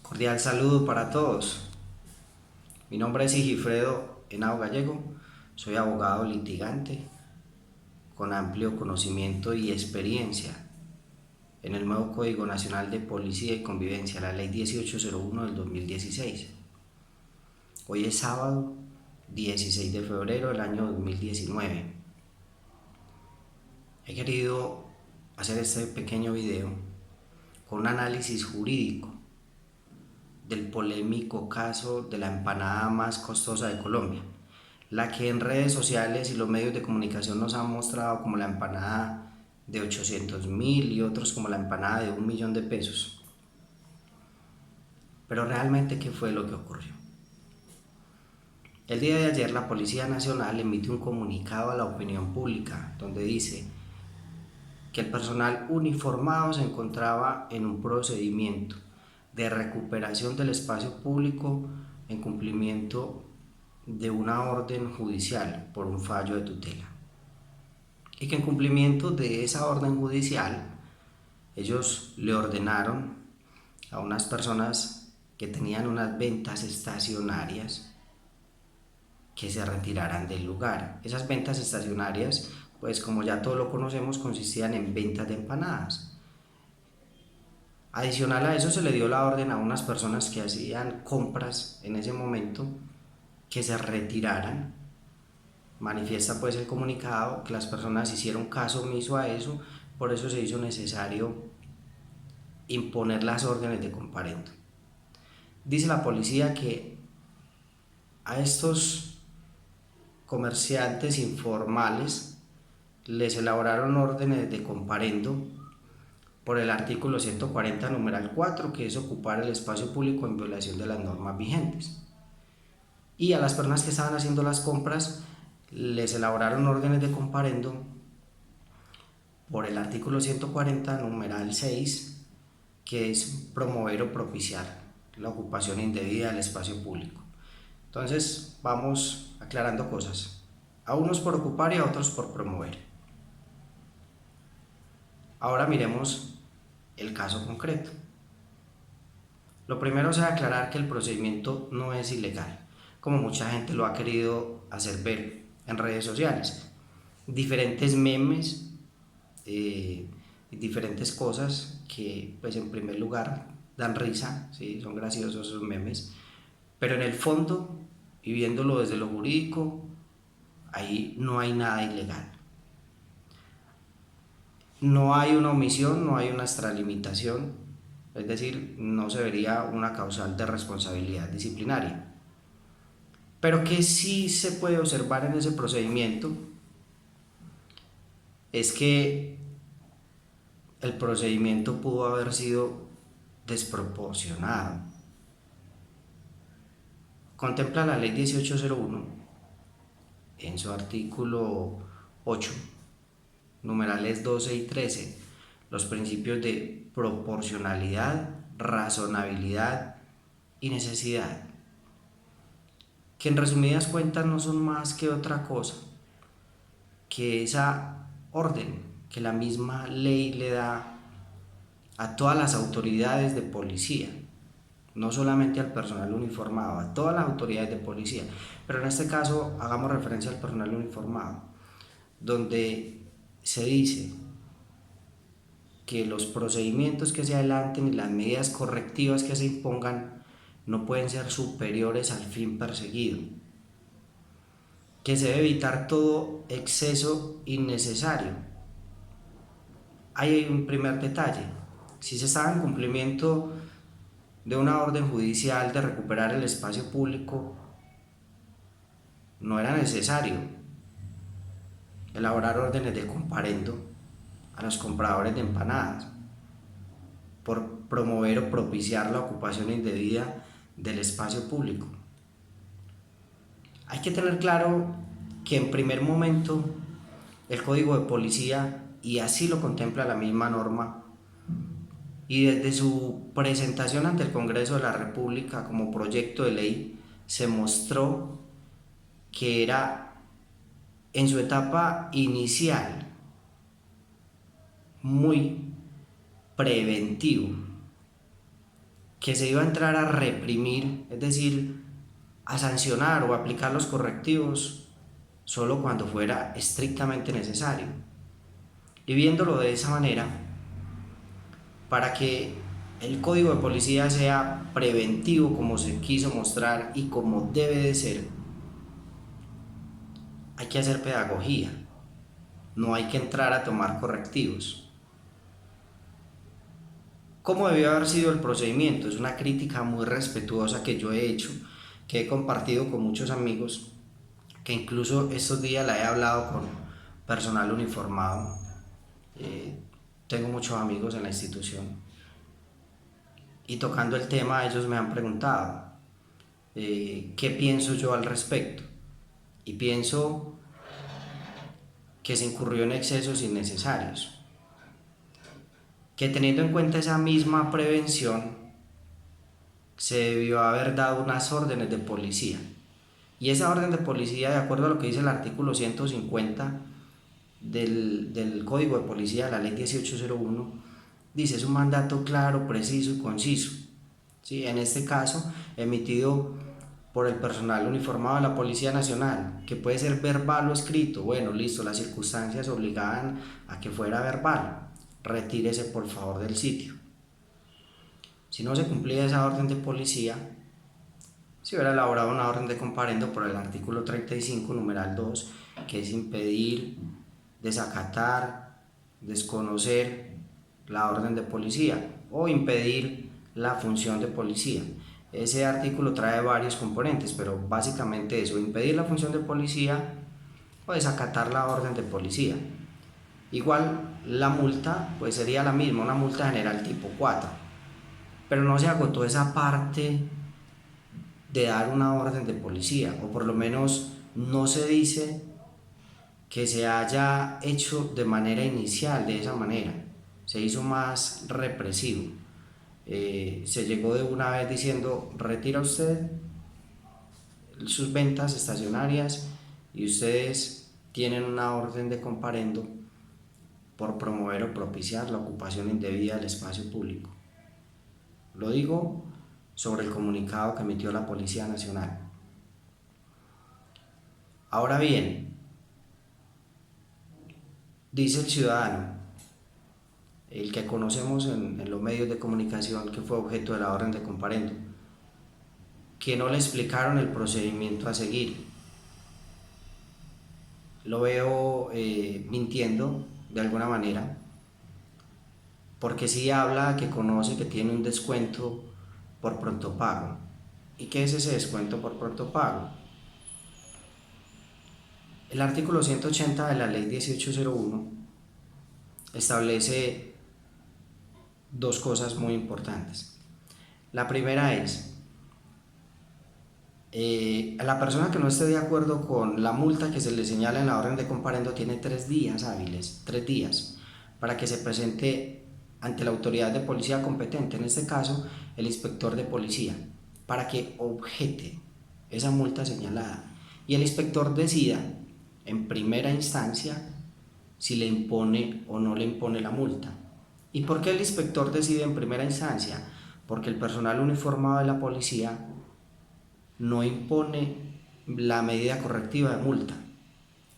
Cordial saludo para todos. Mi nombre es Sigifredo Henao Gallego. Soy abogado litigante con amplio conocimiento y experiencia en el nuevo Código Nacional de Policía y Convivencia, la Ley 1801 del 2016. Hoy es sábado 16 de febrero del año 2019. He querido hacer este pequeño video con un análisis jurídico del polémico caso de la empanada más costosa de Colombia, la que en redes sociales y los medios de comunicación nos han mostrado como la empanada de 800.000 y otros como la empanada de 1.000.000 de pesos. Pero realmente, ¿qué fue lo que ocurrió? El día de ayer la Policía Nacional emite un comunicado a la opinión pública donde dice que el personal uniformado se encontraba en un procedimiento de recuperación del espacio público en cumplimiento de una orden judicial por un fallo de tutela, y que en cumplimiento de esa orden judicial ellos le ordenaron a unas personas que tenían unas ventas estacionarias que se retiraran del lugar. Esas ventas estacionarias, pues como ya todos lo conocemos, consistían en ventas de empanadas. Adicional a eso, se le dio la orden a unas personas que hacían compras en ese momento que se retiraran. Manifiesta pues el comunicado que las personas hicieron caso omiso a eso, por eso se hizo necesario imponer las órdenes de comparendo. Dice la policía que a estos comerciantes informales les elaboraron órdenes de comparendo por el artículo 140 numeral 4, que es ocupar el espacio público en violación de las normas vigentes. Y a las personas que estaban haciendo las compras les elaboraron órdenes de comparendo por el artículo 140 numeral 6, que es promover o propiciar la ocupación indebida del espacio público. Entonces vamos aclarando cosas, a unos por ocupar y a otros por promover. Ahora miremos el caso concreto. Lo primero es aclarar que el procedimiento no es ilegal, como mucha gente lo ha querido hacer ver en redes sociales. Diferentes memes, diferentes cosas que pues en primer lugar dan risa, ¿sí? Son graciosos esos memes, pero en el fondo, y viéndolo desde lo jurídico, ahí no hay nada ilegal. No hay una omisión, no hay una extralimitación, es decir, no se vería una causal de responsabilidad disciplinaria. Pero que sí se puede observar en ese procedimiento es que el procedimiento pudo haber sido desproporcionado. Contempla la ley 1801 en su artículo 8, numerales 12 y 13, los principios de proporcionalidad, razonabilidad y necesidad, que en resumidas cuentas no son más que otra cosa que esa orden que la misma ley le da a todas las autoridades de policía, no solamente al personal uniformado, a todas las autoridades de policía, pero en este caso hagamos referencia al personal uniformado, donde se dice que los procedimientos que se adelanten y las medidas correctivas que se impongan no pueden ser superiores al fin perseguido, que se debe evitar todo exceso innecesario. Ahí hay un primer detalle: si se estaba en cumplimiento de una orden judicial de recuperar el espacio público, no era necesario elaborar órdenes de comparendo a los compradores de empanadas por promover o propiciar la ocupación indebida del espacio público. Hay que tener claro que en primer momento el Código de Policía, y así lo contempla la misma norma, y desde su presentación ante el Congreso de la República como proyecto de ley, se mostró que era en su etapa inicial muy preventivo, que se iba a entrar a reprimir, es decir, a sancionar o aplicar los correctivos solo cuando fuera estrictamente necesario. Y viéndolo de esa manera, para que el código de policía sea preventivo como se quiso mostrar y como debe de ser, hay que hacer pedagogía, no hay que entrar a tomar correctivos. ¿Cómo debió haber sido el procedimiento? Es una crítica muy respetuosa que yo he hecho, que he compartido con muchos amigos, que incluso estos días la he hablado con personal uniformado. Tengo muchos amigos en la institución y tocando el tema ellos me han preguntado qué pienso yo al respecto, y pienso que se incurrió en excesos innecesarios, que teniendo en cuenta esa misma prevención se debió haber dado unas órdenes de policía, y esa orden de policía, de acuerdo a lo que dice el artículo 150 del Código de Policía, la ley 1801, dice: es un mandato claro, preciso y conciso. ¿Sí? En este caso, emitido por el personal uniformado de la Policía Nacional, que puede ser verbal o escrito. Bueno, listo, las circunstancias obligaban a que fuera verbal. Retírese por favor del sitio. Si no se cumplía esa orden de policía, se hubiera elaborado una orden de comparendo por el artículo 35, numeral 2, que es impedir, desacatar, desconocer la orden de policía o impedir la función de policía. Ese artículo trae varios componentes, pero básicamente eso: impedir la función de policía o desacatar la orden de policía. Igual la multa pues sería la misma, una multa general tipo 4, pero no se agotó esa parte de dar una orden de policía, o por lo menos no se dice que se haya hecho de manera inicial de esa manera, se hizo más represivo. Se llegó de una vez diciendo: retira usted sus ventas estacionarias y ustedes tienen una orden de comparendo por promover o propiciar la ocupación indebida del espacio público. Lo digo sobre el comunicado que emitió la Policía Nacional. Ahora bien, dice el ciudadano, el que conocemos en los medios de comunicación, que fue objeto de la orden de comparendo, que no le explicaron el procedimiento a seguir. Lo veo mintiendo de alguna manera, porque sí habla que conoce que tiene un descuento por pronto pago. ¿Y qué es ese descuento por pronto pago? El artículo 180 de la ley 1801 establece dos cosas muy importantes. La primera es: a la persona que no esté de acuerdo con la multa que se le señala en la orden de comparendo tiene 3 días hábiles, 3 días, para que se presente ante la autoridad de policía competente, en este caso el inspector de policía, para que objete esa multa señalada, y el inspector decida en primera instancia si le impone o no le impone la multa. ¿Y por qué el inspector decide en primera instancia? Porque el personal uniformado de la policía no impone la medida correctiva de multa.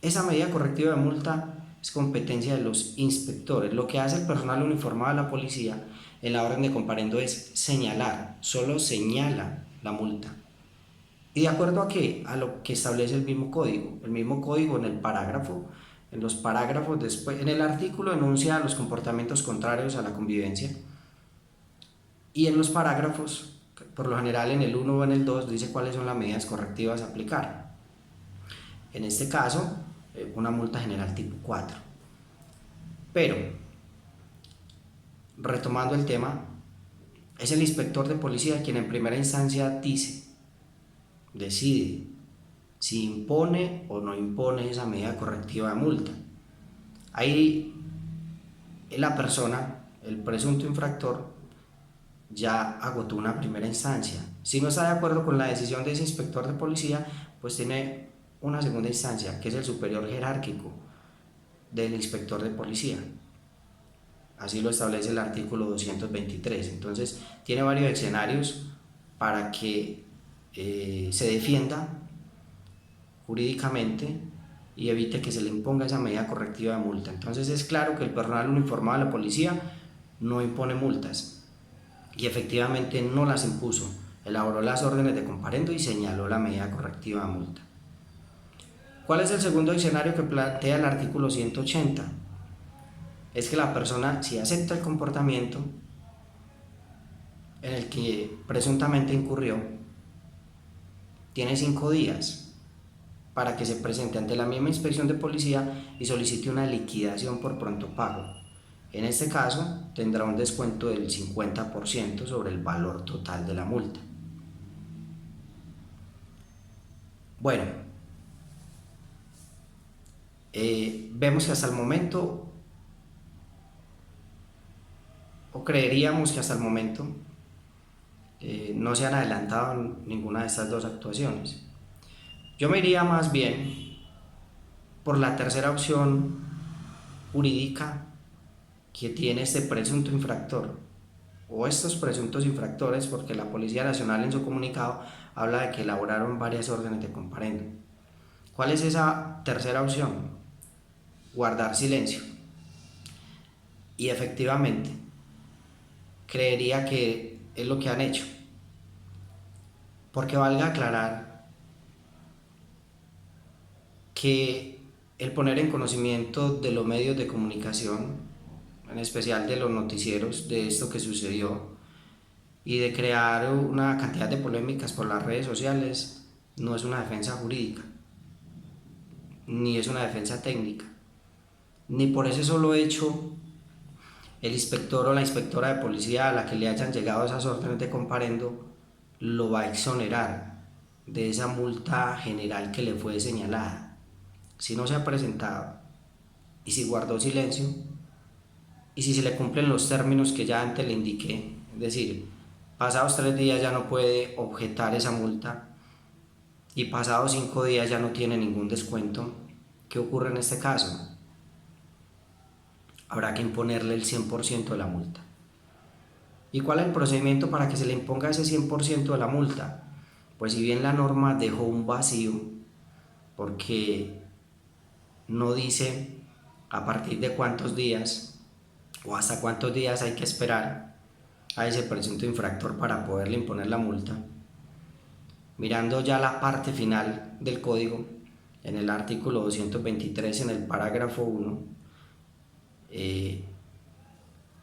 Esa medida correctiva de multa es competencia de los inspectores. Lo que hace el personal uniformado de la policía en la orden de comparendo es señalar, solo señala la multa. ¿Y de acuerdo a qué? A lo que establece el mismo código. El mismo código en el parágrafo, en los parágrafos después, en el artículo enuncia los comportamientos contrarios a la convivencia, y en los parágrafos, por lo general en el 1 o en el 2, dice cuáles son las medidas correctivas a aplicar. En este caso, una multa general tipo 4. Pero, retomando el tema, es el inspector de policía quien en primera instancia decide si impone o no impone esa medida correctiva de multa. Ahí la persona, el presunto infractor, ya agotó una primera instancia. Si no está de acuerdo con la decisión de ese inspector de policía, pues tiene una segunda instancia, que es el superior jerárquico del inspector de policía. Así lo establece el artículo 223. Entonces, tiene varios escenarios para que se defienda jurídicamente y evite que se le imponga esa medida correctiva de multa. Entonces, es claro que el personal uniformado de la policía no impone multas y efectivamente no las impuso. Elaboró las órdenes de comparendo y señaló la medida correctiva de multa. ¿Cuál es el segundo escenario que plantea el artículo 180? Es que la persona, si acepta el comportamiento en el que presuntamente incurrió, tiene 5 días para que se presente ante la misma inspección de policía y solicite una liquidación por pronto pago. En este caso, tendrá un descuento del 50% sobre el valor total de la multa. Bueno, vemos que hasta el momento, o creeríamos que hasta el momento, no se han adelantado ninguna de estas dos actuaciones. Yo me iría más bien por la tercera opción jurídica que tiene este presunto infractor o estos presuntos infractores, porque la Policía Nacional en su comunicado habla de que elaboraron varias órdenes de comparendo. ¿Cuál es esa tercera opción? Guardar silencio. Y efectivamente, creería que es lo que han hecho. Porque valga aclarar que el poner en conocimiento de los medios de comunicación, en especial de los noticieros, de esto que sucedió y de crear una cantidad de polémicas por las redes sociales, no es una defensa jurídica, ni es una defensa técnica, ni por ese solo hecho el inspector o la inspectora de policía a la que le hayan llegado esas órdenes de comparendo lo va a exonerar de esa multa general que le fue señalada. Si no se ha presentado y si guardó silencio y si se le cumplen los términos que ya antes le indiqué, es decir, pasados 3 días ya no puede objetar esa multa y pasados 5 días ya no tiene ningún descuento, ¿qué ocurre en este caso? Habrá que imponerle el 100% de la multa. ¿Y cuál es el procedimiento para que se le imponga ese 100% de la multa? Pues si bien la norma dejó un vacío, porque no dice a partir de cuántos días o hasta cuántos días hay que esperar a ese presunto infractor para poderle imponer la multa, mirando ya la parte final del código, en el artículo 223, en el parágrafo 1,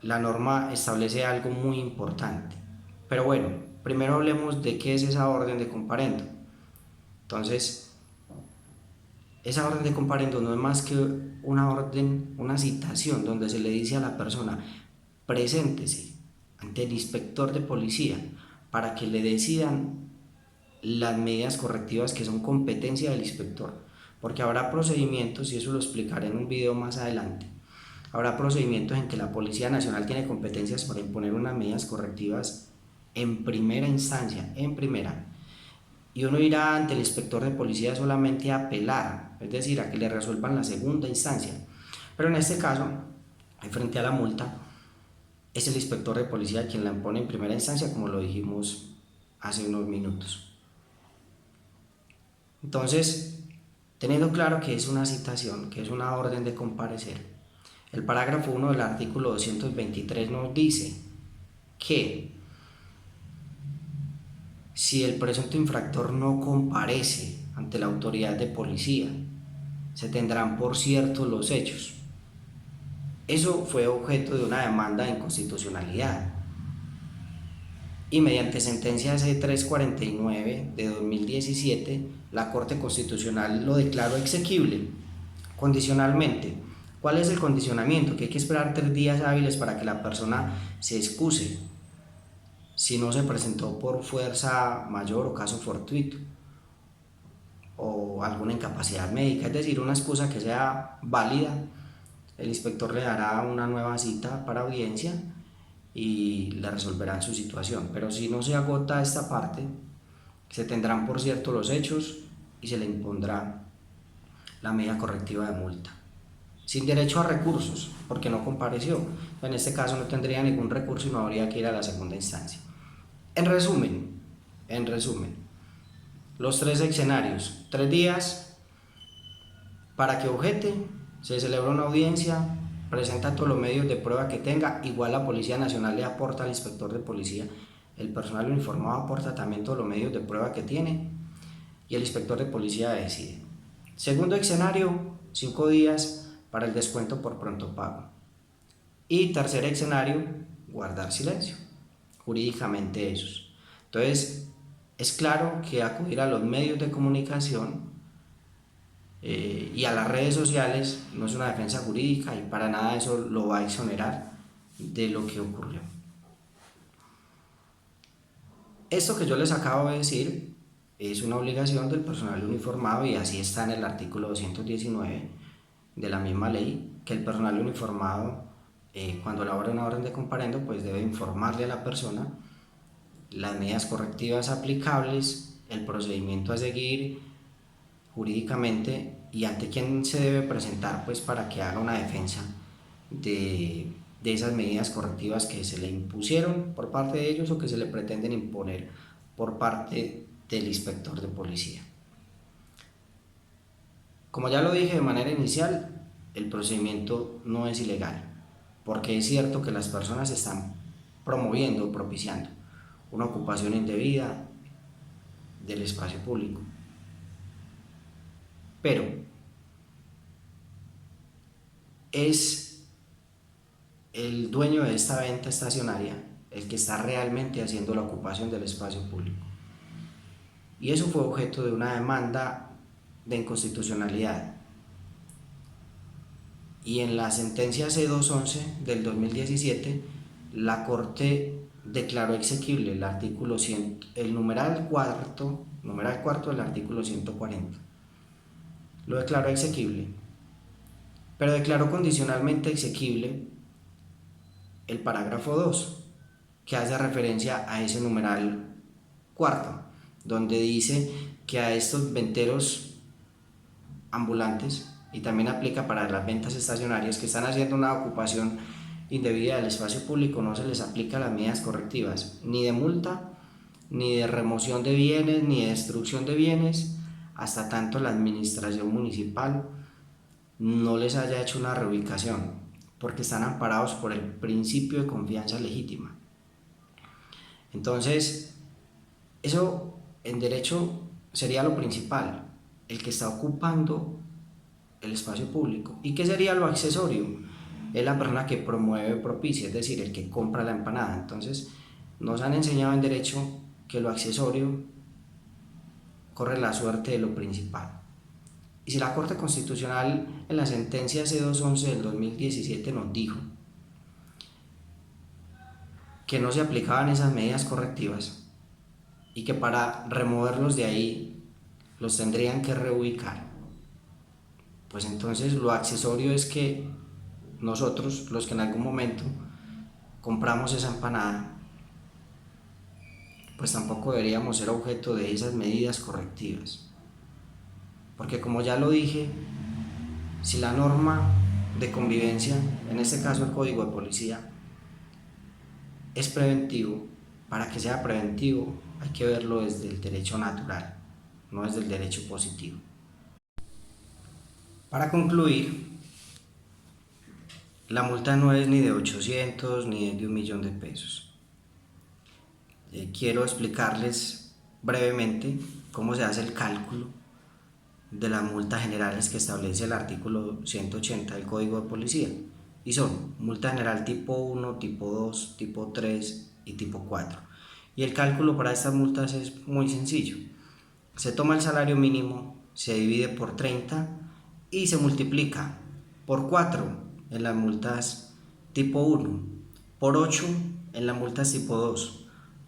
la norma establece algo muy importante. Pero bueno, primero hablemos de qué es esa orden de comparendo. Entonces, esa orden de comparendo no es más que una orden, una citación donde se le dice a la persona: preséntese ante el inspector de policía para que le decidan las medidas correctivas que son competencia del inspector, porque habrá procedimientos, y eso lo explicaré en un video más adelante, habrá procedimientos en que la Policía Nacional tiene competencias para imponer unas medidas correctivas en primera instancia, en primera, y uno irá ante el inspector de policía solamente a apelar, es decir, a que le resuelvan la segunda instancia. Pero en este caso, frente a la multa, es el inspector de policía quien la impone en primera instancia, como lo dijimos hace unos minutos. Entonces, teniendo claro que es una citación, que es una orden de comparecer, el parágrafo 1 del artículo 223 nos dice que si el presunto infractor no comparece ante la autoridad de policía, se tendrán por ciertos los hechos. Eso fue objeto de una demanda de inconstitucionalidad y mediante sentencia C349 de 2017, la Corte Constitucional lo declaró exequible condicionalmente. ¿Cuál es el condicionamiento? Que hay que esperar 3 días hábiles para que la persona se excuse si no se presentó por fuerza mayor o caso fortuito o alguna incapacidad médica, es decir, una excusa que sea válida. El inspector le dará una nueva cita para audiencia y le resolverán su situación. Pero si no se agota esta parte, se tendrán por cierto los hechos y se le impondrá la medida correctiva de multa. sin derecho a recursos, porque no compareció. En este caso no tendría ningún recurso y no habría que ir a la segunda instancia. En resumen, los tres escenarios: 3 días para que objete, se celebra una audiencia, presenta todos los medios de prueba que tenga, igual la Policía Nacional le aporta al inspector de policía, el personal uniformado aporta también todos los medios de prueba que tiene y el inspector de policía decide. Segundo escenario, 5 días para el descuento por pronto pago. Y tercer escenario, guardar silencio, jurídicamente esos. Entonces, es claro que acudir a los medios de comunicación y a las redes sociales no es una defensa jurídica y para nada eso lo va a exonerar de lo que ocurrió. Esto que yo les acabo de decir es una obligación del personal uniformado y así está en el artículo 219 de la misma ley, que el personal uniformado cuando elabora una orden de comparendo pues debe informarle a la persona las medidas correctivas aplicables, el procedimiento a seguir jurídicamente y ante quién se debe presentar pues para que haga una defensa de esas medidas correctivas que se le impusieron por parte de ellos o que se le pretenden imponer por parte del inspector de policía. Como ya lo dije de manera inicial, el procedimiento no es ilegal, porque es cierto que las personas están promoviendo o propiciando una ocupación indebida del espacio público. Pero es el dueño de esta venta estacionaria el que está realmente haciendo la ocupación del espacio público. Y eso fue objeto de una demanda de inconstitucionalidad. Y en la sentencia C211 del 2017, la Corte declaró exequible el artículo 100, el numeral cuarto del artículo 140. Lo declaró exequible, pero declaró condicionalmente exequible el parágrafo 2, que hace referencia a ese numeral cuarto, donde dice que a estos venteros ambulantes, y también aplica para las ventas estacionarias que están haciendo una ocupación indebida del espacio público, no se les aplica las medidas correctivas, ni de multa, ni de remoción de bienes, ni de destrucción de bienes, hasta tanto la administración municipal no les haya hecho una reubicación, porque están amparados por el principio de confianza legítima. Entonces, eso en derecho sería lo principal, el que está ocupando el espacio público. ¿Y qué sería lo accesorio? Es la persona que promueve, propicia, es decir, el que compra la empanada. Entonces, nos han enseñado en derecho que lo accesorio corre la suerte de lo principal. Y si la Corte Constitucional en la sentencia C211 del 2017 nos dijo que no se aplicaban esas medidas correctivas y que para removerlos de ahí los tendrían que reubicar, pues entonces lo accesorio es que nosotros, los que en algún momento compramos esa empanada, pues tampoco deberíamos ser objeto de esas medidas correctivas. Porque como ya lo dije, si la norma de convivencia, en este caso el Código de Policía, es preventivo, para que sea preventivo hay que verlo desde el derecho natural, no desde el derecho positivo. Para concluir, la multa no es ni de 800 ni de 1.000.000 de pesos. Quiero explicarles brevemente cómo se hace el cálculo de las multas generales que establece el artículo 180 del Código de Policía. Y son multa general tipo 1, tipo 2, tipo 3 y tipo 4. Y el cálculo para estas multas es muy sencillo. Se toma el salario mínimo, se divide por 30 y se multiplica por 4 en las multas tipo 1, por 8 en las multas tipo 2,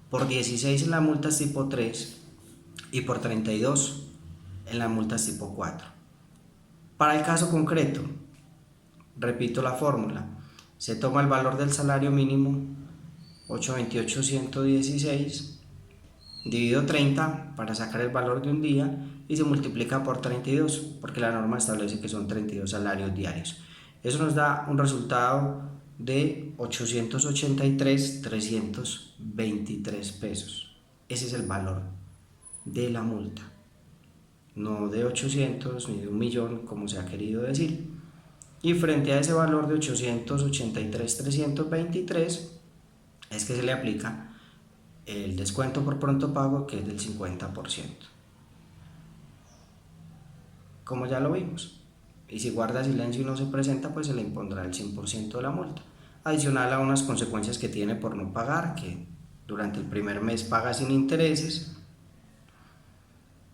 por 16 en las multas tipo 3 y por 32 en las multas tipo 4. Para el caso concreto, repito la fórmula, se toma el valor del salario mínimo 828.116, dividido 30 para sacar el valor de un día y se multiplica por 32 porque la norma establece que son 32 salarios diarios. Eso nos da un resultado de 883,323 pesos. Ese es el valor de la multa, no de 800 ni de 1.000.000 como se ha querido decir. Y frente a ese valor de 883,323 es que se le aplica el descuento por pronto pago, que es del 50%, como ya lo vimos. Y si guarda silencio y no se presenta, pues se le impondrá el 100% de la multa, adicional a unas consecuencias que tiene por no pagar, que durante el primer mes paga sin intereses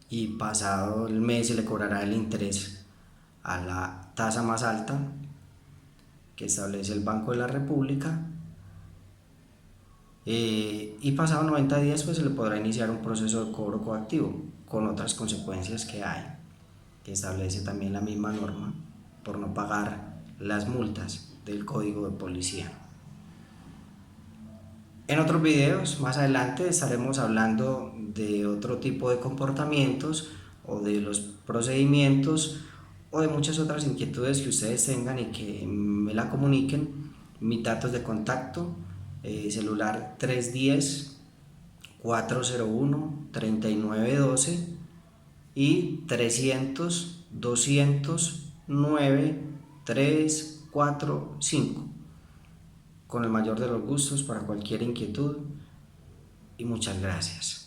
y pasado el mes se le cobrará el interés a la tasa más alta que establece el Banco de la República, y pasado 90 días pues se le podrá iniciar un proceso de cobro coactivo con otras consecuencias que establece también la misma norma por no pagar las multas del Código de Policía. En otros videos más adelante estaremos hablando de otro tipo de comportamientos o de los procedimientos o de muchas otras inquietudes que ustedes tengan y que me la comuniquen. Mis datos de contacto, celular 310-401-3912 y 300-209-345. Con el mayor de los gustos para cualquier inquietud, y muchas gracias.